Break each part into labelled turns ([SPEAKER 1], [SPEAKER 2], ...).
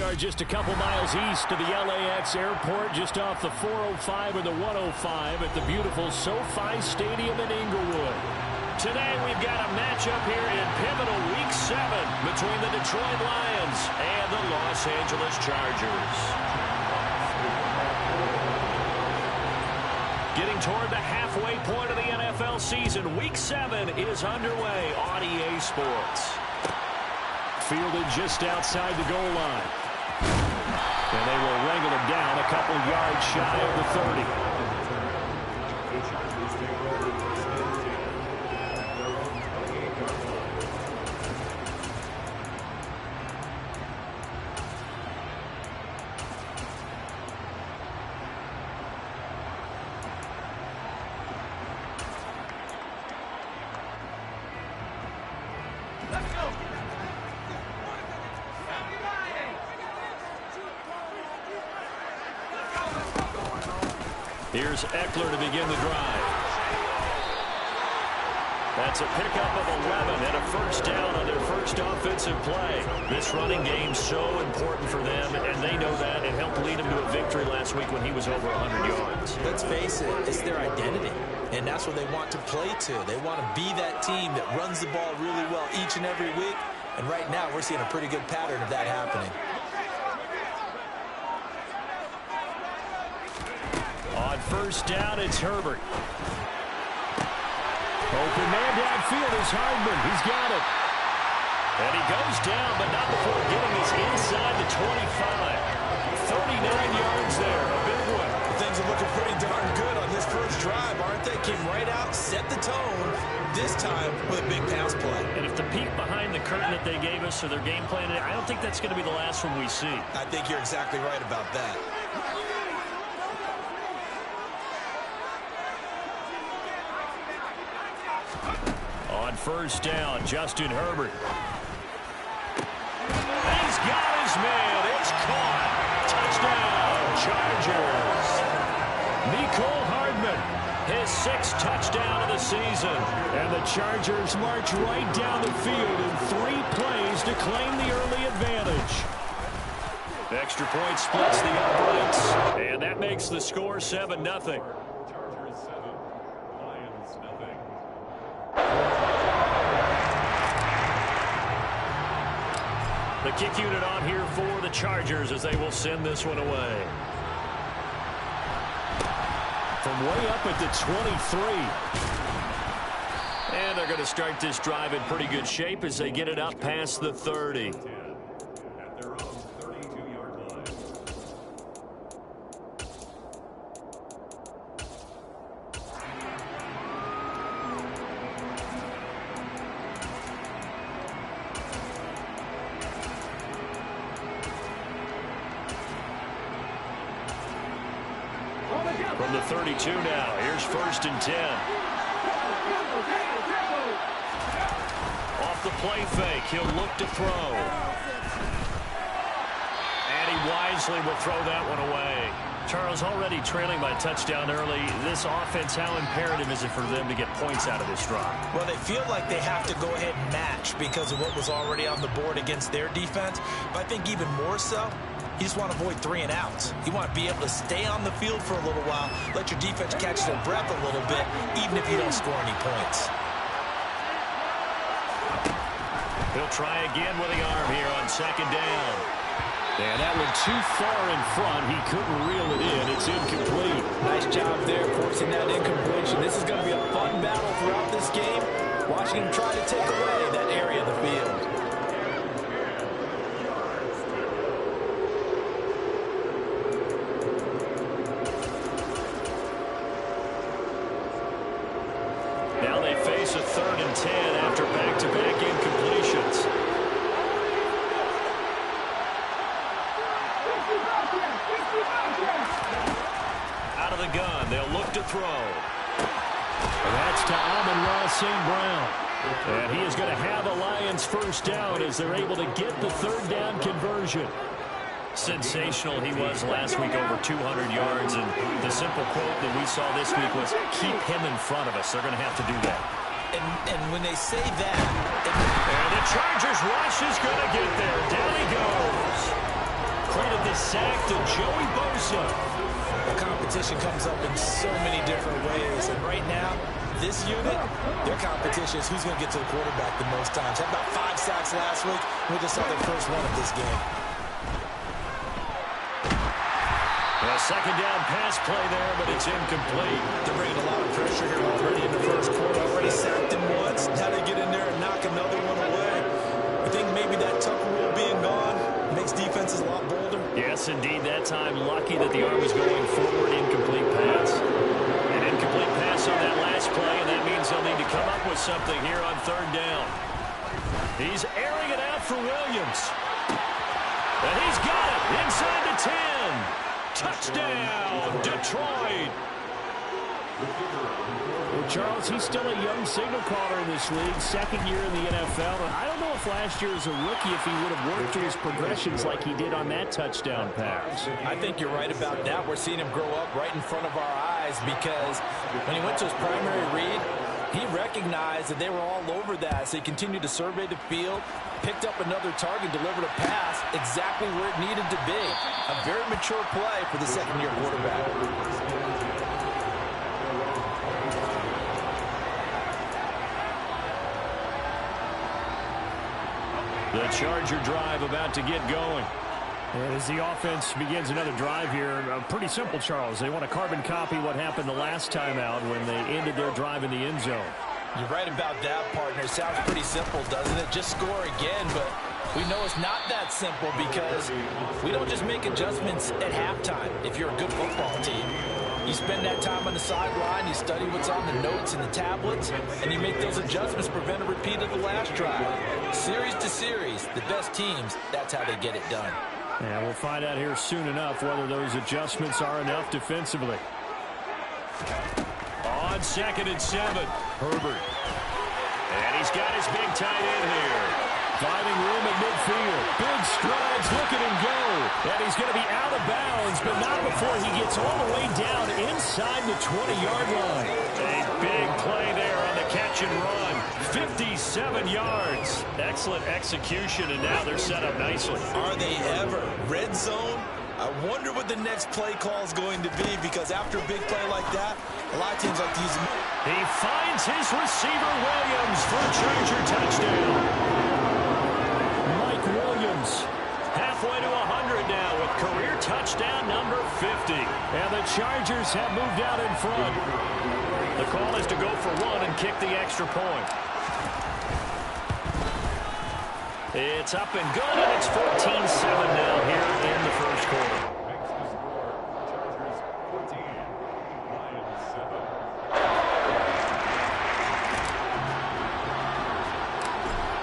[SPEAKER 1] are just a couple miles east of the LAX airport, just off the 405 or the 105 at the beautiful SoFi Stadium in Inglewood. Today we've got a matchup here in pivotal Week 7 between the Detroit Lions and the Los Angeles Chargers. Getting toward the halfway point of the NFL season, Week 7 is underway on EA Sports. Fielded just outside the goal line. And they will wrangle him down a couple yards shy of the 30. Here's Eckler to begin the drive. That's a pickup of 11 and a first down on their first offensive play. This running game's so important for them, and they know that. It helped lead them to a victory last week when he was over 100 yards.
[SPEAKER 2] Let's face it, it's their identity, and that's what they want to play to. They want to be that team that runs the ball really well each and every week, and right now we're seeing a pretty good pattern of that happening.
[SPEAKER 1] On first down, it's Herbert. Open man downfield is Hardman. He's got it. And he goes down, but not before getting us inside the 25. 39 yards there, a big one.
[SPEAKER 2] Things are looking pretty darn good on this first drive, aren't they? Came right out, set the tone, this time with a big pass play.
[SPEAKER 1] And if the peek behind the curtain that they gave us or their game plan, I don't think that's going to be the last one we see.
[SPEAKER 2] I think you're exactly right about that.
[SPEAKER 1] On first down, Justin Herbert. He's got his man. It's caught. Touchdown, Chargers. Mecole Hardman, his 6th touchdown of the season. And the Chargers march right down the field in 3 plays to claim the early advantage. Extra point splits the uprights, and that makes the score 7-0. The kick unit on here for the Chargers as they will send this one away. From way up at the 23. And they're going to start this drive in pretty good shape as they get it up past the 30. From the 32 now, here's 1st and 10. Off the play fake, he'll look to throw. And he wisely will throw that one away. Charles, already trailing by a touchdown early. This offense, how imperative is it for them to get points out of this drive?
[SPEAKER 2] Well, they feel like they have to go ahead and match because of what was already on the board against their defense. But I think even more so, you just want to avoid 3 and outs. You want to be able to stay on the field for a little while, let your defense catch their breath a little bit, even if you don't score any points.
[SPEAKER 1] He'll try again with the arm here on 2nd down. And that went too far in front. He couldn't reel it in. It's incomplete.
[SPEAKER 3] Nice job there forcing that incompletion. This is going to be a fun battle throughout this game. Watching him try to take away that area of the field.
[SPEAKER 1] Now they face a 3rd and 10 after back-to-back incompletions. Out of the gun, they'll look to throw. And that's to Amon-Ra St. Brown. And he is going to have a Lions first down as they're able to get the 3rd down conversion. Sensational he was last week, over 200 yards. And the simple quote that we saw this week was, keep him in front of us. They're going to have to do that.
[SPEAKER 2] And when they say that...
[SPEAKER 1] And the Chargers rush is going to get there. Down he goes. with the sack to Joey Bosa.
[SPEAKER 2] The competition comes up in so many different ways, and right now, this unit, their competition is who's going to get to the quarterback the most times. Had about 5 sacks last week. We just saw their first one of this game.
[SPEAKER 1] A second down pass play there, but it's incomplete.
[SPEAKER 2] They're bringing a lot of pressure here already in the first quarter. Already sacked him once. Now they get in there and knock another one away. I think maybe that Tucker rule being gone makes defenses a lot bolder.
[SPEAKER 1] Yes, indeed. That time, lucky that the arm was going forward. Incomplete pass. An incomplete pass on that last play, and that means they'll need to come up with something here on third down. He's airing it out for Williams. And he's got it inside the 10. Touchdown, Detroit.
[SPEAKER 4] Well, Charles, he's still a young signal caller in this league, second year in the NFL. And I don't know if last year as a rookie, if he would have worked through his progressions like he did on that touchdown pass.
[SPEAKER 3] I think you're right about that. We're seeing him grow up right in front of our eyes because when he went to his primary read, he recognized that they were all over that. So he continued to survey the field, picked up another target, delivered a pass exactly where it needed to be. A very mature play for the second-year quarterback.
[SPEAKER 1] The Charger drive about to get going.
[SPEAKER 4] And as the offense begins another drive here, pretty simple, Charles. They want to carbon copy what happened the last time out when they ended their drive in the end zone.
[SPEAKER 3] You're right about that, partner. Sounds pretty simple, doesn't it? Just score again, but we know it's not that simple because we don't just make adjustments at halftime if you're a good football team. You spend that time on the sideline, you study what's on the notes and the tablets, and you make those adjustments, prevent a repeat of the last drive. Series to series, the best teams, that's how they get it done.
[SPEAKER 4] And we'll find out here soon enough whether those adjustments are enough defensively.
[SPEAKER 1] On 2nd and 7, Herbert. And he's got his big tight end here. Finding room at midfield. Big strides, look at him go. And he's going to be out of bounds, but not before he gets all the way down inside the 20-yard line. A big play there on the catch and run. 57 yards. Excellent execution, and now they're set up nicely.
[SPEAKER 2] Are they ever? Red zone? I wonder what the next play call is going to be because after a big play like that, a lot of teams like to use them.
[SPEAKER 1] He finds his receiver, Williams, for a Charger touchdown. Mike Williams, halfway to 100 now with career touchdown number 50. And the Chargers have moved out in front. The call is to go for one and kick the extra point. It's up and good, and it's 14-7 now here in the first quarter.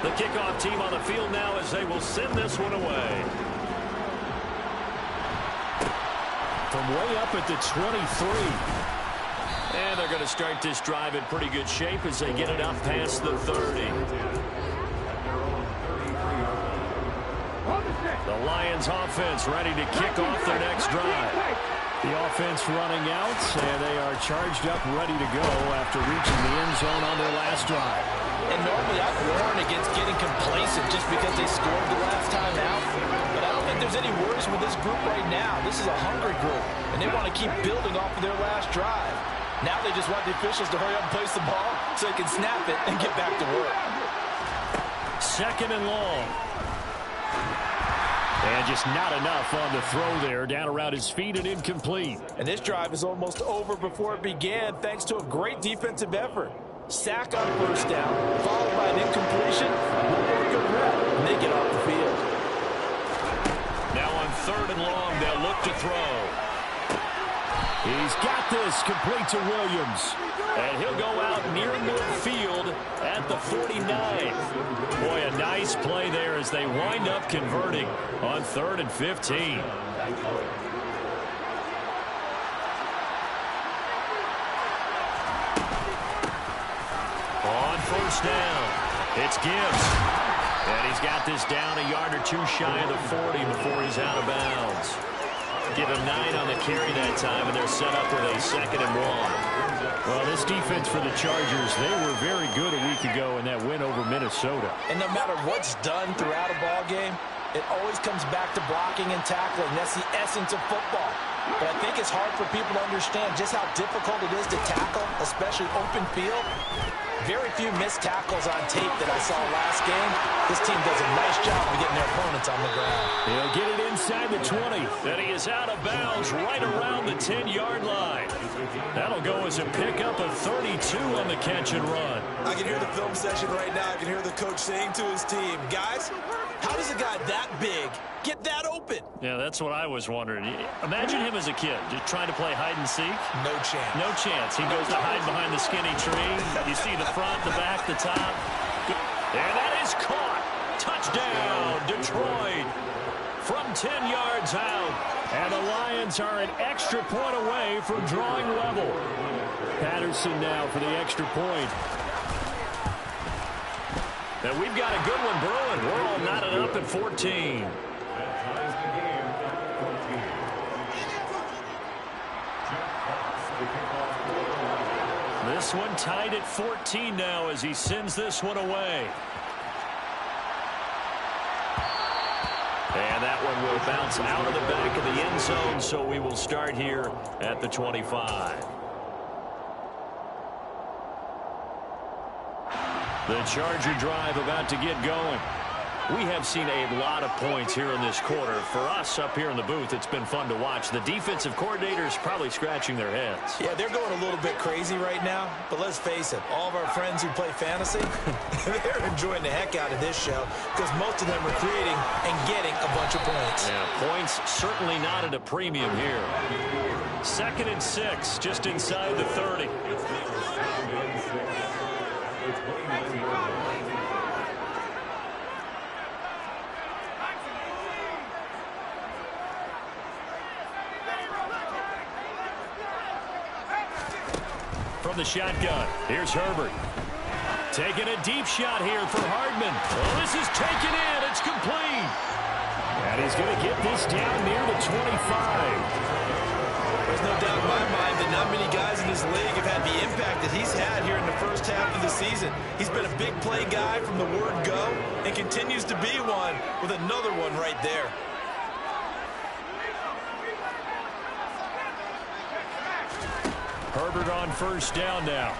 [SPEAKER 1] The kickoff team on the field now as they will send this one away.
[SPEAKER 4] From way up at the 23.
[SPEAKER 1] And they're going to start this drive in pretty good shape as they get it up past the 30. The Lions offense ready to kick off their next drive.
[SPEAKER 4] The offense running out, and they are charged up, ready to go after reaching the end zone on their last drive.
[SPEAKER 3] And normally I'd warn against getting complacent just because they scored the last time out. But I don't think there's any worries with this group right now. This is a hungry group, and they want to keep building off of their last drive. Now they just want the officials to hurry up and place the ball so they can snap it and get back to work.
[SPEAKER 1] 2nd and long.
[SPEAKER 4] And just not enough on the throw there. Down around his feet and incomplete.
[SPEAKER 3] And this drive is almost over before it began thanks to a great defensive effort. Sack on first down, followed by an incompletion. One more good rep, and they get off the field.
[SPEAKER 1] Now on 3rd and long, they'll look to throw.
[SPEAKER 4] He's got this complete to Williams.
[SPEAKER 1] And he'll go out near midfield at the 49. Boy, a nice play there as they wind up converting on 3rd and 15. On first down, it's Gibbs. And he's got this down a yard or two shy of the 40 before he's out of bounds. Give him 9 on the carry that time, and they're set up with a 2nd and 1.
[SPEAKER 4] Well, this defense for the Chargers, they were very good a week ago in that win over Minnesota.
[SPEAKER 3] And no matter what's done throughout a ball game,
[SPEAKER 2] It always comes back to blocking and tackling. That's the essence of football. But I think it's hard for people to understand just how difficult it is to tackle, especially open field. Very few missed tackles on tape that I saw last game. This team does a nice job of getting their opponents on the ground.
[SPEAKER 1] He'll get it inside the 20. Then he is out of bounds right around the 10-yard line. That'll go as a pickup of 32 on the catch and run.
[SPEAKER 2] I can hear the film session right now. I can hear the coach saying to his team, guys, how does a guy that big get that open?
[SPEAKER 1] Yeah, that's what I was wondering. Imagine him as a kid, just trying to play hide and seek.
[SPEAKER 2] No chance.
[SPEAKER 1] No chance. He goes to hide behind the skinny tree. You see the front, the back, the top. And that is caught. Touchdown, Detroit. From 10 yards out. And the Lions are an extra point away from drawing level. Patterson now for the extra point. And we've got a good one brewing. We're all knotted up at 14. This one tied at 14 now as he sends this one away. And that one will bounce out of the back of the end zone, so we will start here at the 25. The Charger drive about to get going. We have seen a lot of points here in this quarter. For us up here in the booth, it's been fun to watch. The defensive coordinators probably scratching their heads.
[SPEAKER 2] Yeah, they're going a little bit crazy right now, but let's face it, all of our friends who play fantasy, they're enjoying the heck out of this show because most of them are creating and getting a bunch of points.
[SPEAKER 1] Yeah, points certainly not at a premium here. 2nd and 6, just inside the 30. From the shotgun, here's Herbert. Taking a deep shot here for Hardman. Oh, this is taken in. It's complete. And he's going to get this down near the 25.
[SPEAKER 2] There's no doubt in my mind that not many guys in this league have had the impact that he's had here in the first half of the season. He's been a big play guy from the word go and continues to be one with another one right there.
[SPEAKER 1] Herbert on first down now.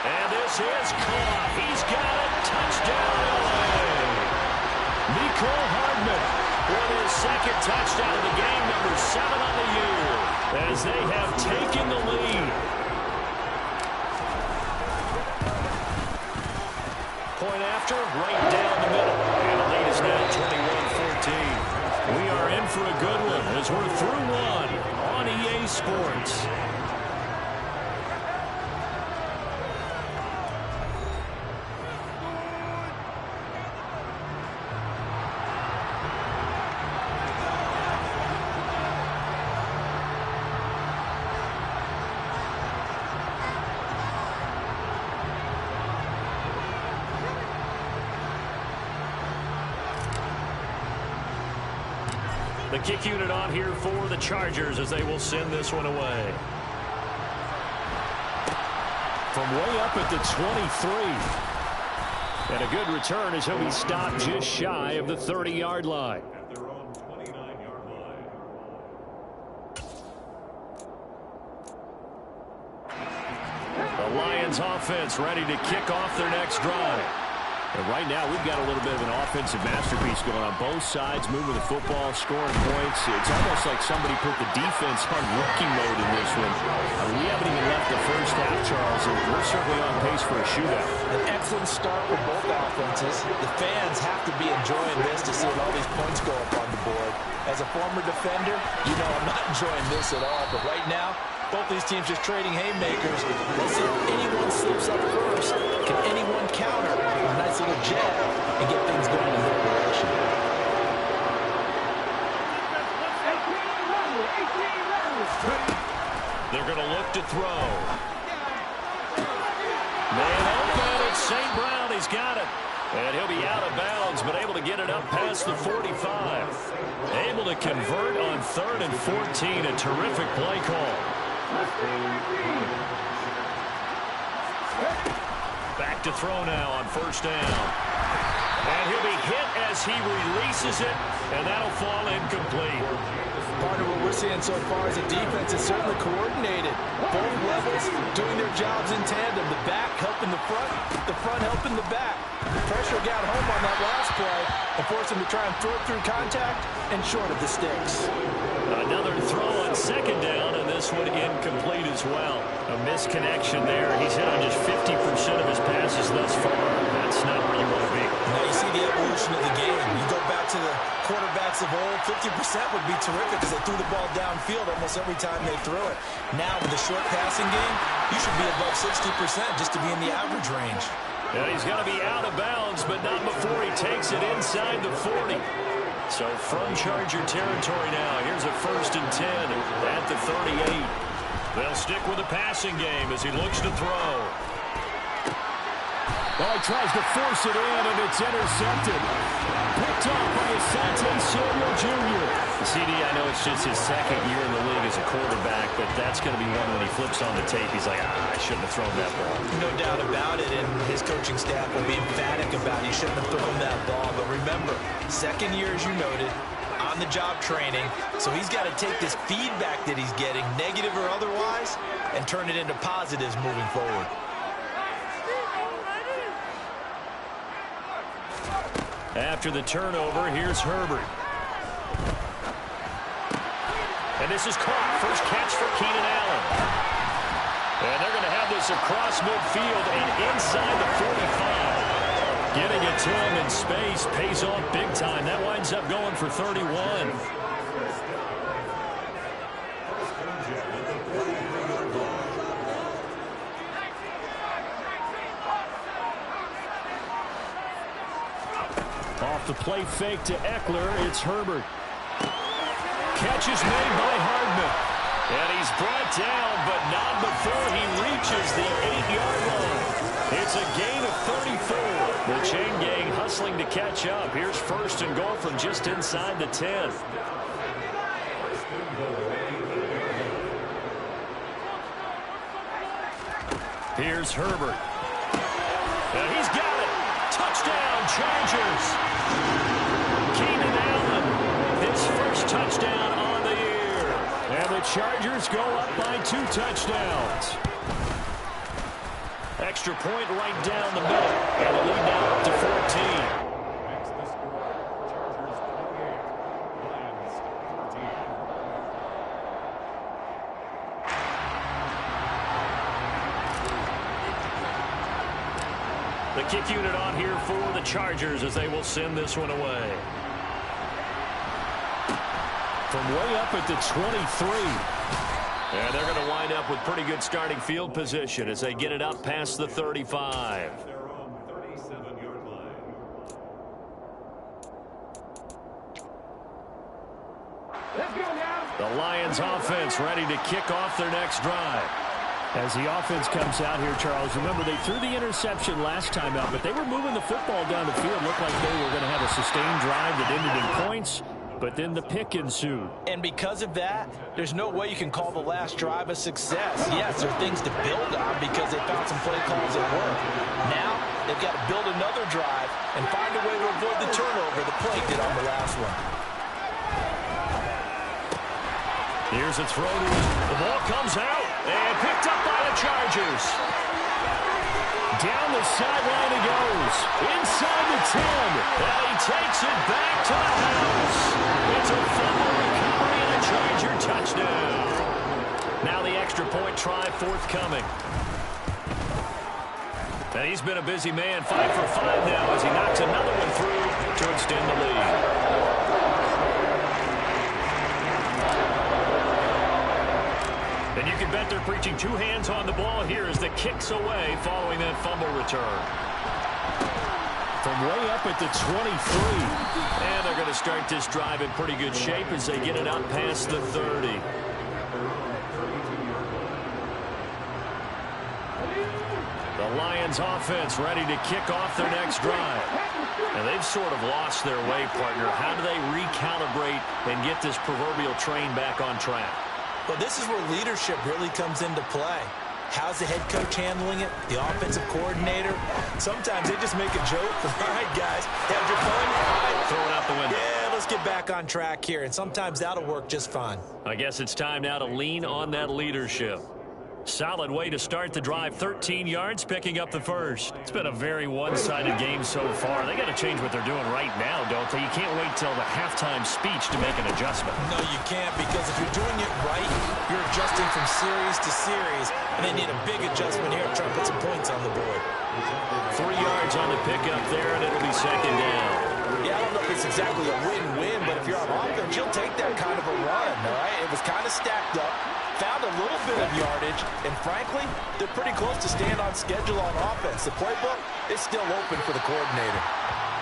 [SPEAKER 1] And this is caught. He's got it. Touchdown, LA. Mecole Hardman with his 2nd touchdown of the game, number 7 on the year, as they have taken the lead. Point after, right down the middle. And the lead is now 21-14. We are in for a good one as we're through one on EA Sports. The kick unit on here for the Chargers as they will send this one away. From way up at the 23. And a good return as he'll be stopped just shy of the 30-yard line.
[SPEAKER 5] At their own 29-yard line.
[SPEAKER 1] The Lions offense ready to kick off their next drive. And right now, we've got a little bit of an offensive masterpiece going on both sides, moving the football, scoring points. It's almost like somebody put the defense on rookie mode in this one. We haven't even left the first half, Charles, and we're certainly on pace for a shootout.
[SPEAKER 2] An excellent start for both offenses. The fans have to be enjoying this to see all these points go up on the board. As a former defender, you know I'm not enjoying this at all. But right now, both these teams just trading haymakers. Let's see if anyone slips up first. Can anyone counter a nice little jab and get things going in their direction?
[SPEAKER 1] They're going to look to throw. Man open, it's St. Brown. He's got it. And he'll be out of bounds, but able to get it up past the 45. Able to convert on 3rd and 14. A terrific play call. Back to throw now on first down. And he'll be hit as he releases it, and that'll fall incomplete.
[SPEAKER 3] Partner, what we're seeing so far is the defense is certainly coordinated. Both levels doing their jobs in tandem. The back helping the front helping the back. Pressure got home on that last play and forced him to try and throw it through contact and short of the sticks.
[SPEAKER 1] Another throw on second down, and this one incomplete as well. A misconnection there. He's hit on just 50% of his passes thus far. That's not where you want to be.
[SPEAKER 2] Now you see the evolution of the game. You go back to the quarterbacks of old, 50% would be terrific because they threw the ball downfield almost every time they threw it. Now with the short passing game, you should be above 60% just to be in the average range.
[SPEAKER 1] And he's going to be out of bounds, but not before he takes it inside the 40. So from Charger territory now, here's a 1st and 10 at the 38. They'll stick with the passing game as he looks to throw.
[SPEAKER 4] Well, he tries to force it in, and it's intercepted. Picked up by Asante Samuel Jr.
[SPEAKER 1] CD, I know it's just his second year in the league as a quarterback, but that's going to be one when he flips on the tape. He's like, I shouldn't have thrown that ball.
[SPEAKER 2] No doubt about it, and his coaching staff will be emphatic about he shouldn't have thrown that ball. But remember, second year, as you noted, on-the-job training, so he's got to take this feedback that he's getting, negative or otherwise, and turn it into positives moving forward.
[SPEAKER 1] After the turnover, here's Herbert. And this is caught. First catch for Keenan Allen. And they're going to have this across midfield and inside the 45. Getting it to him in space pays off big time. That winds up going for 31.
[SPEAKER 4] Off the play fake to Eckler, it's Herbert.
[SPEAKER 1] Catch is made by Hardman. And he's brought down, but not before he reaches the 8-yard line. It's a gain of 34. The chain gang hustling to catch up. Here's 1st and goal from just inside the 10. Here's Herbert. And he's got it. Touchdown, Chargers. Keenan Allen, his first touchdown on the year.
[SPEAKER 4] And the Chargers go up by 2 touchdowns.
[SPEAKER 1] Extra point right down the middle. And the lead now up to 14. The kick unit on here for the Chargers as they will send this one away.
[SPEAKER 4] From way up at the 23.
[SPEAKER 1] And they're going to wind up with pretty good starting field position as they get it up past the 35.
[SPEAKER 5] Their own 37-yard line.
[SPEAKER 6] Let's go now.
[SPEAKER 1] The Lions offense ready to kick off their next drive.
[SPEAKER 4] As the offense comes out here, Charles, remember they threw the interception last time out, but they were moving the football down the field. Looked like they were going to have a sustained drive that ended in points, but then the pick ensued.
[SPEAKER 2] And because of that, there's no way you can call the last drive a success. Yes, there are things to build on because they found some play calls that work. Now, they've got to build another drive and find a way to avoid the turnover the play did on the last one.
[SPEAKER 1] Here's a throw. The ball comes out and picked up by the Chargers.
[SPEAKER 4] Down the sideline he goes. Inside the 10.
[SPEAKER 1] And he takes it back to the house. It's a fumble recovery and a Charger touchdown. Now the extra point try forthcoming. And he's been a busy man. 5 for 5 now as he knocks another one through to extend the lead. And you can bet they're preaching 2 hands on the ball here as the kick's away following that fumble return.
[SPEAKER 4] From way up at the 23.
[SPEAKER 1] And they're going to start this drive in pretty good shape as they get it out past the 30. The Lions offense ready to kick off their next drive. And they've sort of lost their way, partner. How do they recalibrate and get this proverbial train back on track?
[SPEAKER 2] Well, this is where leadership really comes into play. How's the head coach handling it? The offensive coordinator? Sometimes they just make a joke. All right, guys, have your fun. All right.
[SPEAKER 4] Throw it out the window.
[SPEAKER 2] Yeah, let's get back on track here, and sometimes that'll work just fine.
[SPEAKER 4] I guess it's time now to lean on that leadership. Solid way to start the drive. 13 yards, picking up the first. It's been a very one-sided game so far. They got to change what they're doing right now, don't they? You can't wait till the halftime speech to make an adjustment.
[SPEAKER 2] No, you can't, because if you're doing it right, you're adjusting from series to series, and they need a big adjustment here to try and put some points on the board.
[SPEAKER 4] 3 yards on the pickup there, and it'll be second down.
[SPEAKER 2] Yeah, I don't know if it's exactly a win-win, but if you're on offense, you'll take that kind of a run, all right? It was kind of stacked up, found a little bit of yardage, and frankly, they're pretty close to staying on schedule on offense. The playbook is still open for the coordinator.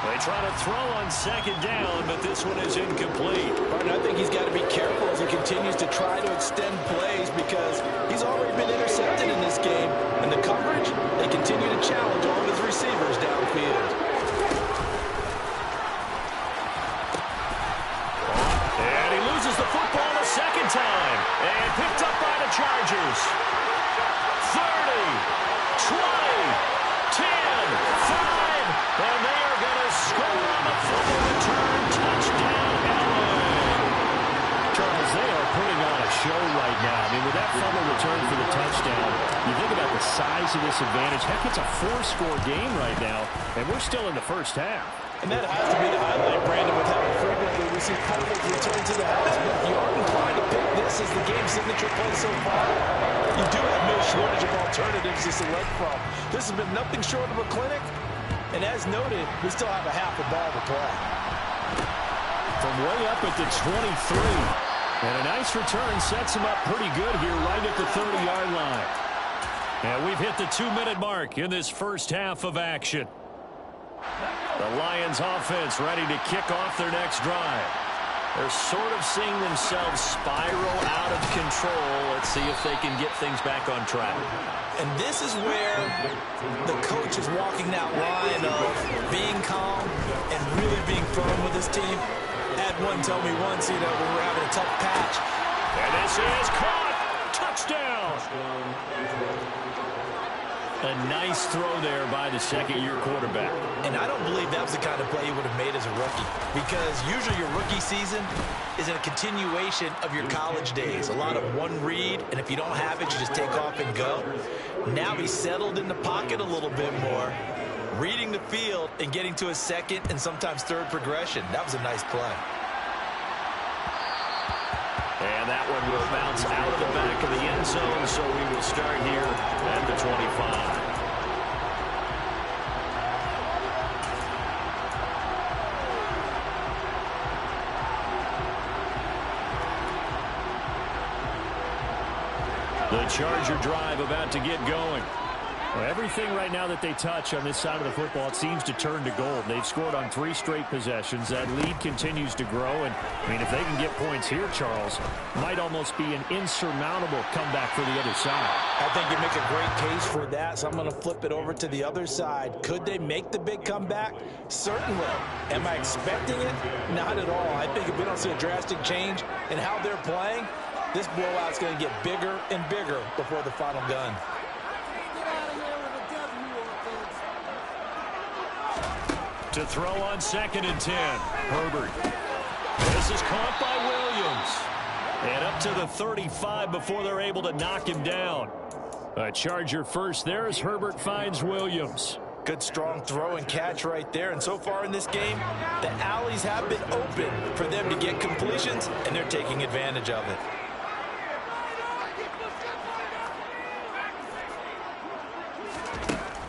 [SPEAKER 4] They try to throw on second down, but this one is incomplete.
[SPEAKER 3] Right, I think he's got to be careful as he continues to try to extend plays because he's already been intercepted in this game. And the coverage, they continue to challenge all of his receivers downfield.
[SPEAKER 4] And he loses the football a second time. And picked up by the Chargers. 30, 20, 10, 5. And they are going to score on the fumble return. Touchdown, LA. Charles, they are putting on a show right now. I mean, with that fumble return for the touchdown, you think about the size of this advantage. Heck, it's a 4-score game right now, and we're still in the first half.
[SPEAKER 3] And that has to be the highlight, Brandon, with how frequently we see Colts return to the house. But if you are inclined to pick this as the game's signature play so far, you do have no shortage of alternatives to select from. This has been nothing short of a clinic. And as noted, we still have a half a ball to play.
[SPEAKER 4] From way up at the 23. And a nice return sets him up pretty good here right at the 30-yard line. And we've hit the 2-minute mark in this first half of action. The Lions offense ready to kick off their next drive. They're sort of seeing themselves spiral out of control. Let's see if they can get things back on track.
[SPEAKER 2] And this is where the coach is walking that line of being calm and really being firm with his team. I had one tell me once, when we were having a tough patch.
[SPEAKER 4] And this is caught. Touchdown. A nice throw there by the second-year quarterback.
[SPEAKER 2] And I don't believe that was the kind of play he would have made as a rookie, because usually your rookie season is a continuation of your college days. A lot of one read, and if you don't have it, you just take off and go. Now he's settled in the pocket a little bit more, reading the field and getting to his second and sometimes third progression. That was a nice play.
[SPEAKER 4] And that one will bounce out of the back of the end zone, so we will start here at the 25. The Charger drive about to get going. Well, everything right now that they touch on this side of the football, it seems to turn to gold. They've scored on 3 straight possessions. That lead continues to grow. And, I mean, if they can get points here, Charles, might almost be an insurmountable comeback for the other side.
[SPEAKER 2] I think you make a great case for that, so I'm going to flip it over to the other side. Could they make the big comeback? Certainly. Am I expecting it? Not at all. I think if we don't see a drastic change in how they're playing, this blowout's going to get bigger and bigger before the final gun.
[SPEAKER 4] To throw on 2nd and 10. Herbert. This is caught by Williams. And up to the 35 before they're able to knock him down. A Charger first there as Herbert finds Williams.
[SPEAKER 2] Good strong throw and catch right there. And so far in this game, the alleys have been open for them to get completions, and they're taking advantage of it.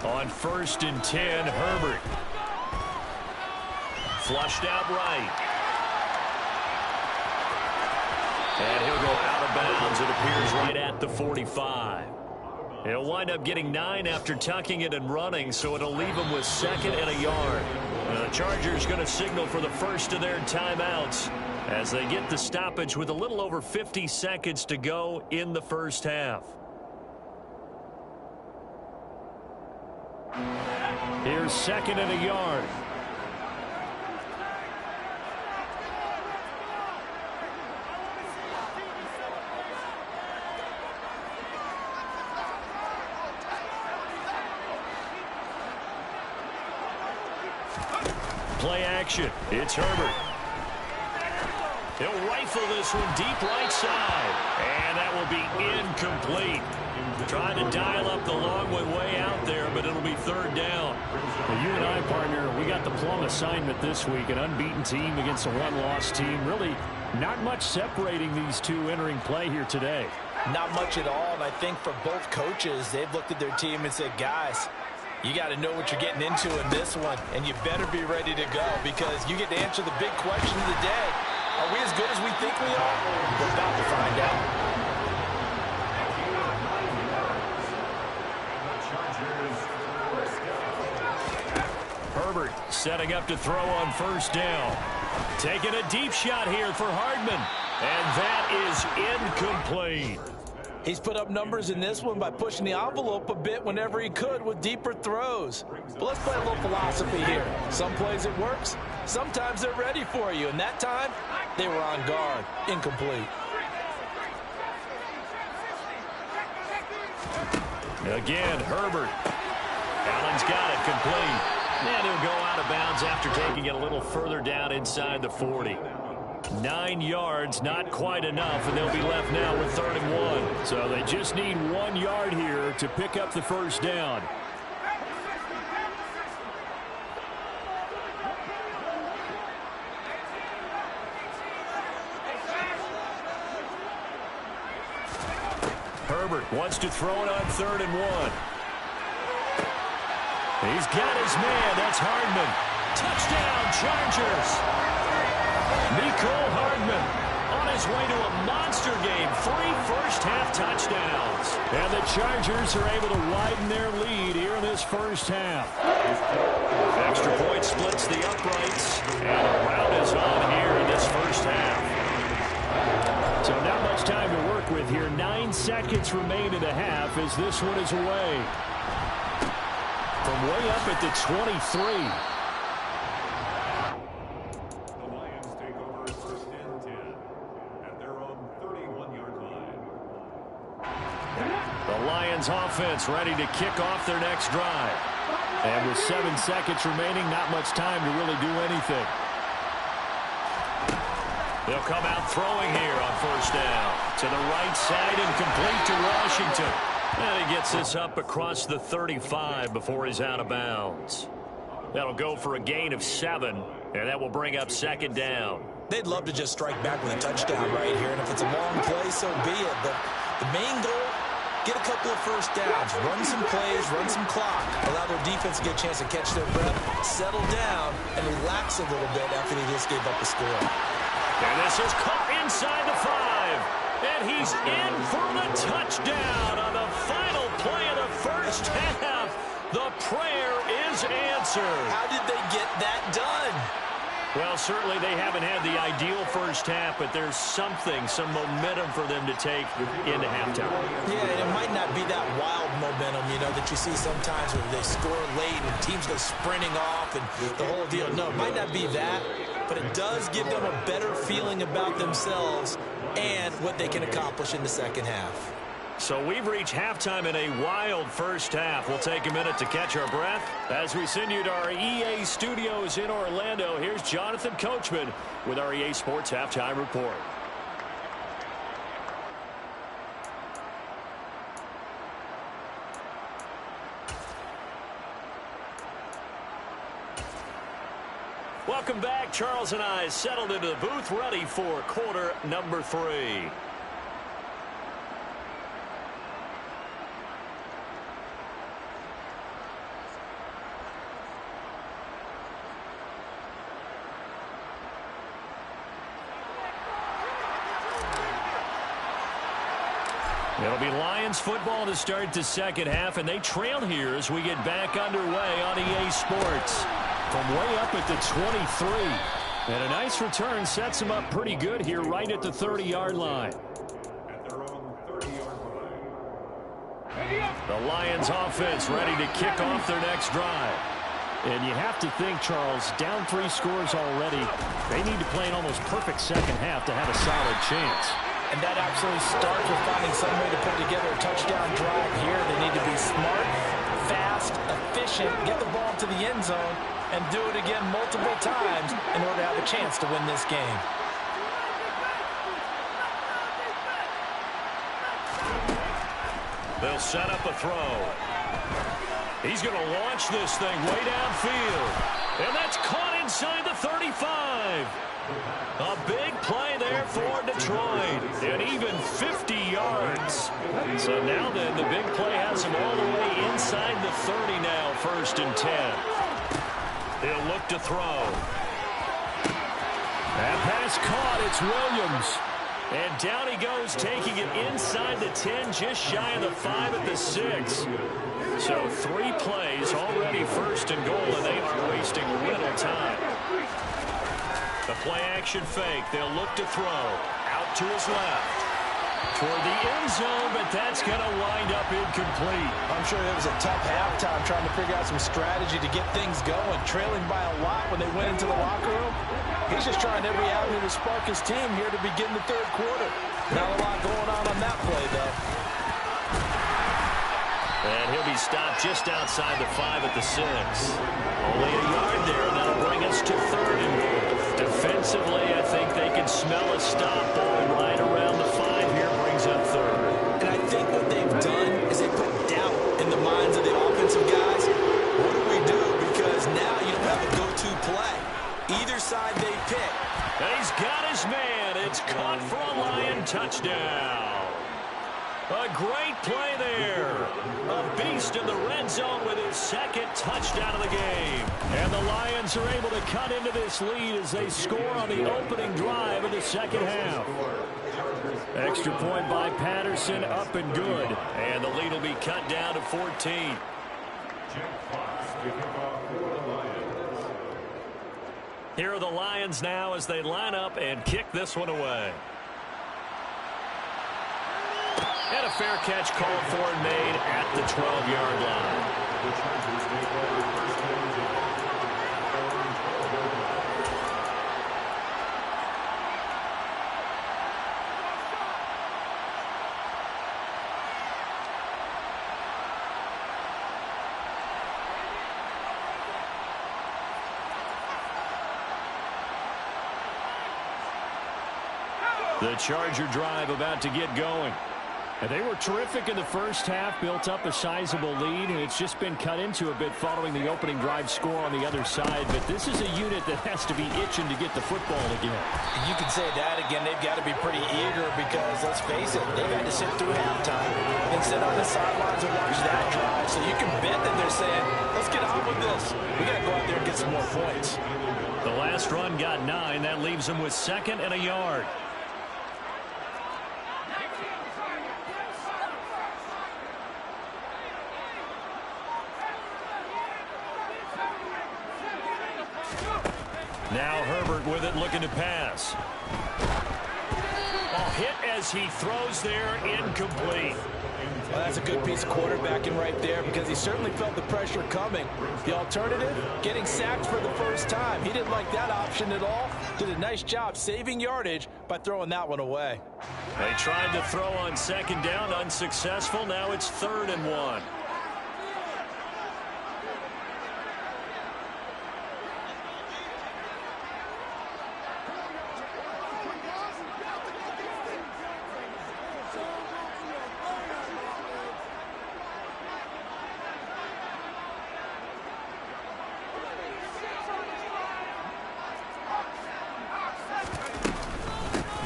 [SPEAKER 4] On 1st and 10, Herbert. Flushed out right. And he'll go out of bounds. It appears right at the 45. He'll wind up getting 9 after tucking it and running, so it'll leave him with 2nd and a yard. The Chargers going to signal for the first of their timeouts as they get the stoppage with a little over 50 seconds to go in the first half. Here's 2nd and a yard.
[SPEAKER 1] play action. It's Herbert. He'll rifle this one deep right side. And that will be incomplete. Trying to dial up the long way out there, but it'll be third down.
[SPEAKER 4] Well, you and I, partner, we got the plum assignment this week. An unbeaten team against a one-loss team. Really not much separating these two entering play here today.
[SPEAKER 3] Not much at all, and I think for both coaches, they've looked at their team and said, guys, you got to know what you're getting into in this one, and you better be ready to go because you get to answer the big question of the day. Are we as good as we think we are? We're about to find out.
[SPEAKER 1] Herbert setting up to throw on first down. Taking a deep shot here for Hardman. And that is incomplete.
[SPEAKER 3] He's put up numbers in this one by pushing the envelope a bit whenever he could with deeper throws. But let's play a little philosophy here. Some plays it works. Sometimes they're ready for you. And that time, they were on guard. Incomplete.
[SPEAKER 1] Again, Herbert. Allen's got it complete. And he'll go out of bounds after taking it a little further down inside the 40. 9 yards, not quite enough, and they'll be left now with 3rd and 1.
[SPEAKER 4] So they just need 1 yard here to pick up the first down.
[SPEAKER 1] Herbert wants to throw it on 3rd and 1. He's got his man. That's Hardman. Touchdown, Chargers. Mecole Hardman on his way to a monster game. 3 first-half touchdowns. And the Chargers are able to widen their lead here in this first half. Extra point splits the uprights. And a rout is on here in this first half. So not much time to work with here. 9 seconds remain in the half as this one is away. From way up at the 23.
[SPEAKER 5] The Lions take over 1st and 10 at their own 31-yard line.
[SPEAKER 1] The Lions offense ready to kick off their next drive.
[SPEAKER 4] And with 7 seconds remaining, not much time to really do anything.
[SPEAKER 1] They'll come out throwing here on first down. To the right side and complete to Washington. And he gets this up across the 35 before he's out of bounds. That'll go for a gain of 7, and that will bring up 2nd down.
[SPEAKER 2] They'd love to just strike back with a touchdown right here, and if it's a long play, so be it. But the main goal, get a couple of first downs, run some plays, run some clock, allow their defense to get a chance to catch their breath, settle down, and relax a little bit after they just gave up a score.
[SPEAKER 1] And this is caught inside the 5. And he's in for the touchdown on the final play of the first half. The prayer is answered.
[SPEAKER 2] How did they get that done?
[SPEAKER 1] Well, certainly they haven't had the ideal first half, but there's something, some momentum for them to take into halftime.
[SPEAKER 2] Yeah, and it might not be that wild momentum, you know, that you see sometimes where they score late and teams go sprinting off and the whole deal. No, it might not be that, but it does give them a better feeling about themselves and what they can accomplish in the second half.
[SPEAKER 1] So we've reached halftime in a wild first half. We'll take a minute to catch our breath as we send you to our EA studios in Orlando. Here's Jonathan Coachman with our EA Sports Halftime Report. Welcome back. Charles and I settled into the booth, ready for quarter number 3. It'll be Lions football to start the second half, and they trail here as we get back underway on EA Sports. From way up at the 23. And a nice return sets them up pretty good here right at the 30-yard line.
[SPEAKER 5] At their own 30-yard line.
[SPEAKER 1] The Lions offense ready to kick off their next drive.
[SPEAKER 4] And you have to think, Charles, down 3 scores already. They need to play an almost perfect second half to have a solid chance.
[SPEAKER 2] And that absolutely starts with finding some way to put together a touchdown drive here. They need to be smart, fast, efficient, get the ball to the end zone, and do it again multiple times in order to have a chance to win this game.
[SPEAKER 1] They'll set up a throw. He's going to launch this thing way downfield. And that's caught inside the 35. A big play there for Detroit. And even 50 yards. So now then, the big play has him all the way inside the 30 now, 1st and 10. He'll look to throw. That pass caught. It's Williams. And down he goes, taking it inside the 10, just shy of the 5 at the 6. So 3 plays, already 1st and goal, and they are wasting little time. The play-action fake. They'll look to throw. Out to his left. Toward the end zone, but that's going to wind up incomplete.
[SPEAKER 2] I'm sure it was a tough halftime trying to figure out some strategy to get things going. Trailing by a lot when they went into the locker room. He's just trying every avenue to spark his team here to begin the 3rd quarter. Not a lot going on that play, though.
[SPEAKER 1] And he'll be stopped just outside the 5 at the 6. Only a yard there, and that'll bring us to 3rd and goal. Defensively, I think they can smell a stop ball right around the 5 here, brings up 3rd.
[SPEAKER 2] And I think what they've done is they put doubt in the minds of the offensive guys. What do we do? Because now you don't have a go-to play. Either side they pick.
[SPEAKER 1] And he's got his man. It's caught for a Lion touchdown. A great play there. A beast in the red zone with his 2nd touchdown of the game. And the Lions are able to cut into this lead as they score on the opening drive of the 2nd half. Extra point by Patterson, up and good. And the lead will be cut down to 14. Here are the Lions now as they line up and kick this one away. And a fair catch called for and made at the 12-yard line. The Charger drive about to get going. And they were terrific in the first half, built up a sizable lead, and it's just been cut into a bit following the opening drive score on the other side. But this is a unit that has to be itching to get the football again.
[SPEAKER 2] You can say that again. They've got to be pretty eager because, let's face it, they've had to sit through halftime and sit on the sidelines and watch that drive. So you can bet that they're saying, let's get on with this. We got to go out there and get some more points.
[SPEAKER 1] The last run got 9. That leaves them with 2nd and a yard. Now Herbert with it, looking to pass. Ball hit as he throws there, incomplete.
[SPEAKER 2] Well, that's a good piece of quarterbacking right there because he certainly felt the pressure coming. The alternative, getting sacked for the first time. He didn't like that option at all. Did a nice job saving yardage by throwing that one away.
[SPEAKER 1] They tried to throw on 2nd down, unsuccessful. Now it's 3rd and 1.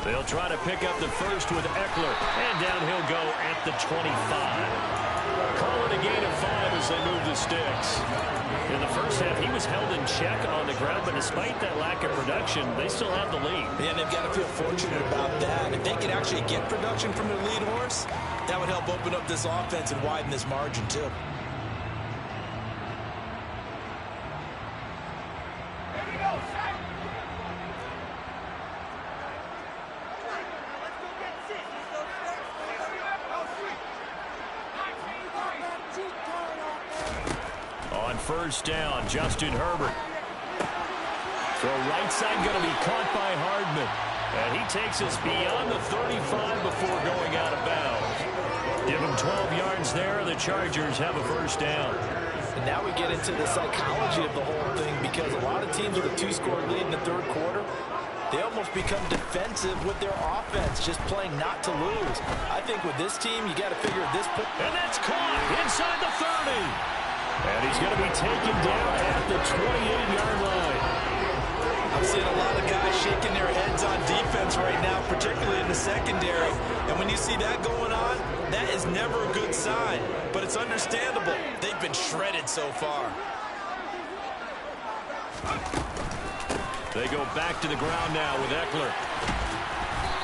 [SPEAKER 1] They'll try to pick up the first with Eckler. And down he'll go at the 25. Call it a gain of 5 as they move the sticks. In the first half, he was held in check on the ground, but despite that lack of production, they still have the lead.
[SPEAKER 2] Yeah, and they've got to feel fortunate about that. If they could actually get production from their lead horse, that would help open up this offense and widen this margin, too.
[SPEAKER 1] On 1st down, Justin Herbert. Throw right side going to be caught by Hardman. And he takes us beyond the 35 before going out of bounds. Give him 12 yards there. The Chargers have a 1st down.
[SPEAKER 3] And now we get into the psychology of the whole thing, because a lot of teams with a 2-score lead in the third quarter, they almost become defensive with their offense, just playing not to lose. I think with this team, you got to figure at this point.
[SPEAKER 1] And that's caught inside the 30. And he's going to be taken down at the 28-yard line.
[SPEAKER 2] I'm seeing a lot of guys shaking their heads on defense right now, particularly in the secondary. And when you see that going on, that is never a good sign. But it's understandable. They've been shredded so far.
[SPEAKER 1] They go back to the ground now with Eckler.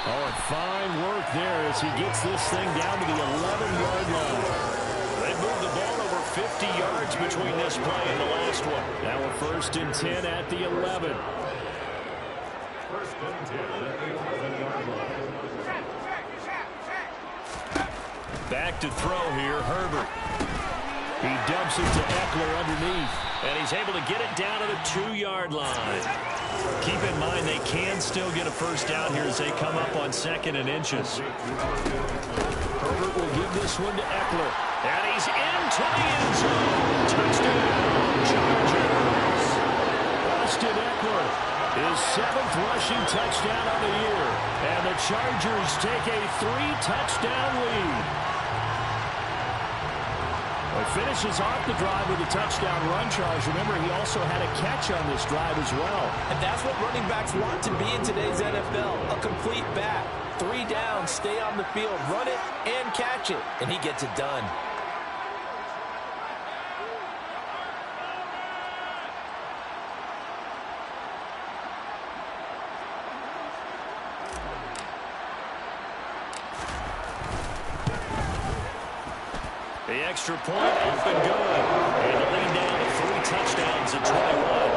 [SPEAKER 4] Oh, and fine work there as he gets this thing down to the 11-yard line.
[SPEAKER 1] They moved the ball over 50 yards between this play and the last one.
[SPEAKER 4] Now a 1st and 10 at the 11.
[SPEAKER 5] First and 10 at the 11-yard line.
[SPEAKER 1] Back to throw here, Herbert.
[SPEAKER 4] He dumps it to Eckler underneath.
[SPEAKER 1] And he's able to get it down to the 2-yard line. Keep in mind they can still get a first down here as they come up on 2nd and inches.
[SPEAKER 4] Herbert will give this one to Eckler.
[SPEAKER 1] And he's into the end zone. Touchdown, Chargers.
[SPEAKER 4] Austin Eckler, his 7th rushing touchdown of the year. And the Chargers take a 3-touchdown lead. He finishes off the drive with a touchdown run, Charles. Remember, he also had a catch on this drive as well.
[SPEAKER 3] And that's what running backs want to be in today's NFL, a complete back. 3 down, stay on the field, run it, and catch it. And he gets it done.
[SPEAKER 1] The extra point up and good. And the lead down to 3 touchdowns at 21.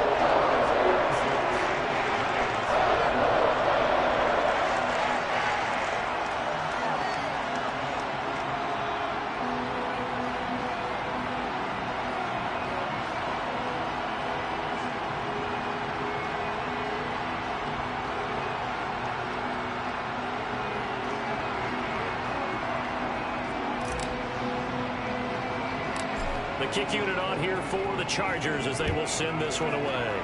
[SPEAKER 1] The kick unit on here for the Chargers as they will send this one away.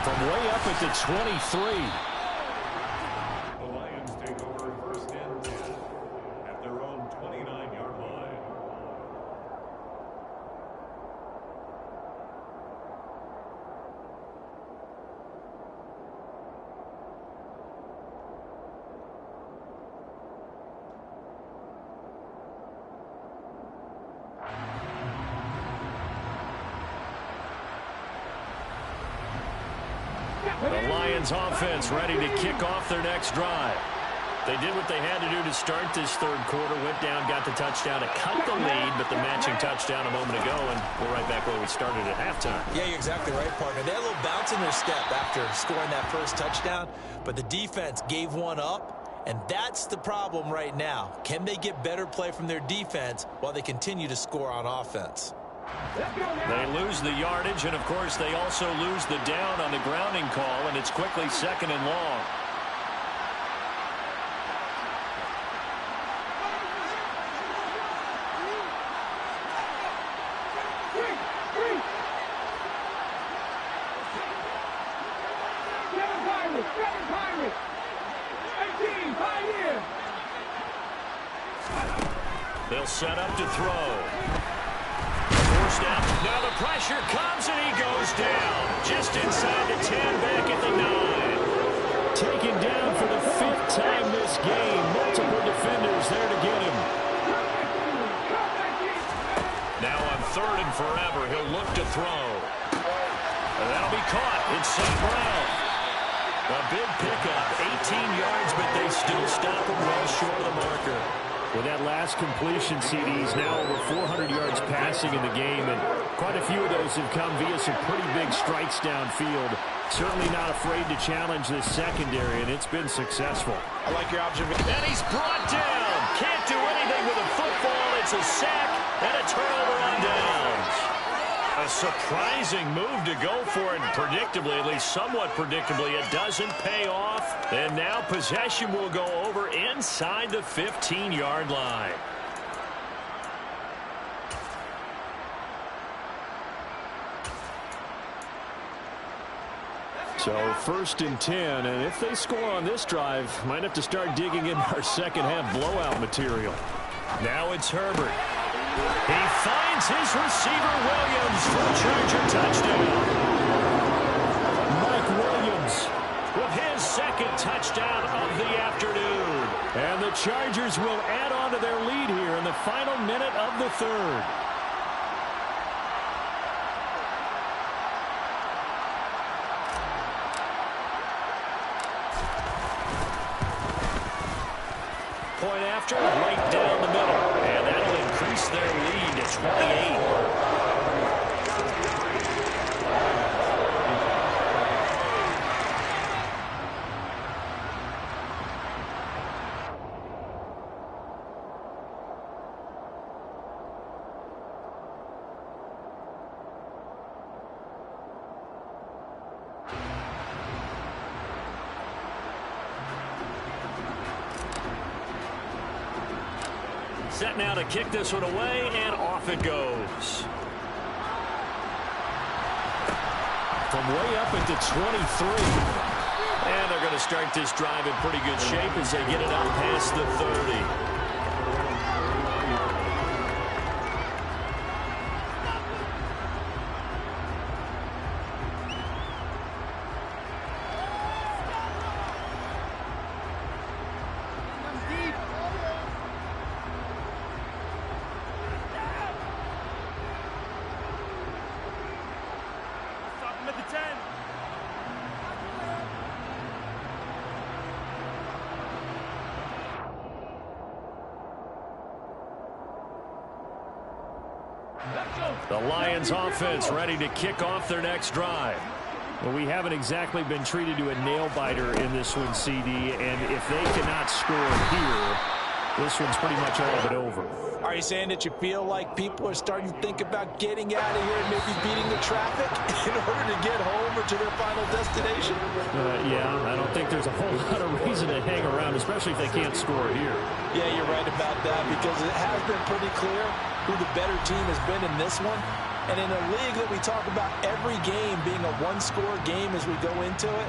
[SPEAKER 4] From way up at the 23.
[SPEAKER 5] The Lions take over 1st and 10 at their own 29-yard line.
[SPEAKER 1] The Lions offense ready to kick off their next drive. They did what they had to do to start this third quarter. Went down, got the touchdown to cut the lead, but the matching touchdown a moment ago, and we're right back where we started at halftime.
[SPEAKER 2] Yeah, you're exactly right, partner. They had a little bounce in their step after scoring that first touchdown, but the defense gave one up, and that's the problem right now. Can they get better play from their defense while they continue to score on offense?
[SPEAKER 1] They lose the yardage, and of course they also lose the down on the grounding call, and it's quickly 2nd and long. They'll set up to throw. Down. Now the pressure comes and he goes down. Just inside the 10, back at the 9.
[SPEAKER 4] Taken down for the 5th time this game. Multiple defenders there to get him.
[SPEAKER 1] Now on 3rd and forever, he'll look to throw. And that'll be caught. It's St. Brown. A big pickup, 18 yards, but they still stop him well short of the marker.
[SPEAKER 4] With that last completion, CD's now over 400 yards passing in the game, and quite a few of those have come via some pretty big strikes downfield. Certainly not afraid to challenge this secondary, and it's been successful.
[SPEAKER 2] I like your observation.
[SPEAKER 1] And he's brought down. Can't do anything with a football. It's a sack and a turnover on downs. A surprising move to go for it, predictably, at least somewhat predictably. It doesn't pay off. And now possession will go over inside the 15-yard line.
[SPEAKER 4] So 1st and 10, and if they score on this drive, might have to start digging in our second half blowout material.
[SPEAKER 1] Now it's Herbert. He finds his receiver Williams for a Charger touchdown.
[SPEAKER 4] Mike Williams
[SPEAKER 1] With his second touchdown of the afternoon.
[SPEAKER 4] and the Chargers will add on to their lead here in the final minute of the 3rd.
[SPEAKER 1] Point after, right down the middle. And that'll increase their lead to 28. Set now to kick this one away, and off it goes.
[SPEAKER 4] From way up at the 23.
[SPEAKER 1] And they're going to start this drive in pretty good shape as they get it up past the 30.
[SPEAKER 4] The Lions offense ready to kick off their next drive. Well, we haven't exactly been treated to a nail-biter in this one, CD, and if they cannot score here, this one's pretty much all but over.
[SPEAKER 2] Are you saying that you feel like people are starting to think about getting out of here and maybe beating the traffic in order to get home or to their final destination?
[SPEAKER 4] Yeah, I don't think there's a whole lot of reason to hang around, especially if they can't score here.
[SPEAKER 2] Yeah, you're right about that because it has been pretty clear who the better team has been in this one. And in a league that we talk about every game being a one-score game as we go into it,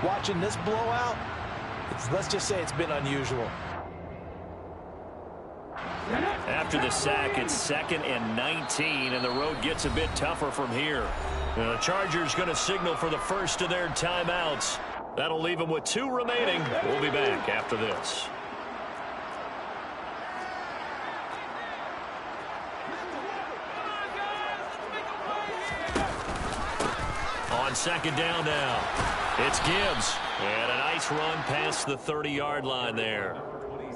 [SPEAKER 2] watching this blowout, let's just say it's been unusual.
[SPEAKER 1] After the sack, it's 2nd and 19, and the road gets a bit tougher from here. The Chargers going to signal for the first of their timeouts. That'll leave them with 2 remaining. We'll be back after this. On 2nd down now, it's Gibbs. And a nice run past the 30-yard line there.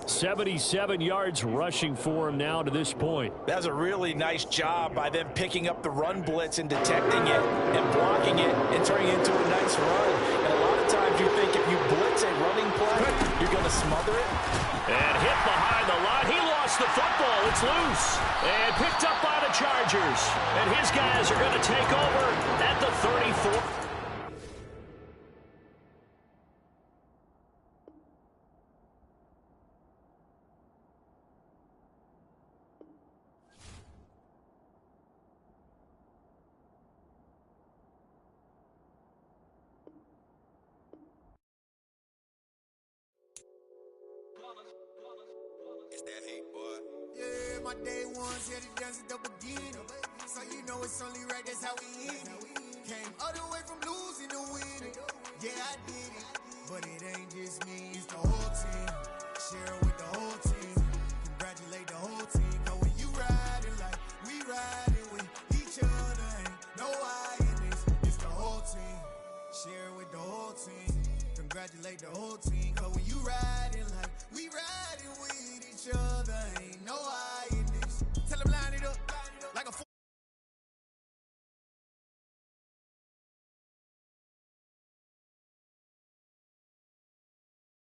[SPEAKER 4] 77 yards rushing for him now to this point.
[SPEAKER 2] That's a really nice job by them picking up the run blitz and detecting it and blocking it and turning it into a nice run. And a lot of times you think if you blitz a running play, you're going to smother it.
[SPEAKER 1] And hit behind the line. He lost the football. It's loose. And picked up by the Chargers. And his guys are going to take over at the 34.
[SPEAKER 7] Yeah, my day ones here to dance at the beginning. So you know it's only right, that's how we end it. Came all the way from losing to winning. Yeah, I did it. But it ain't just me, it's the whole team. Share it with the whole team. Congratulate the whole team. Cause when you riding like we riding with each other, ain't no I in this. It's the whole team. Share it with the whole team. Congratulate the whole team.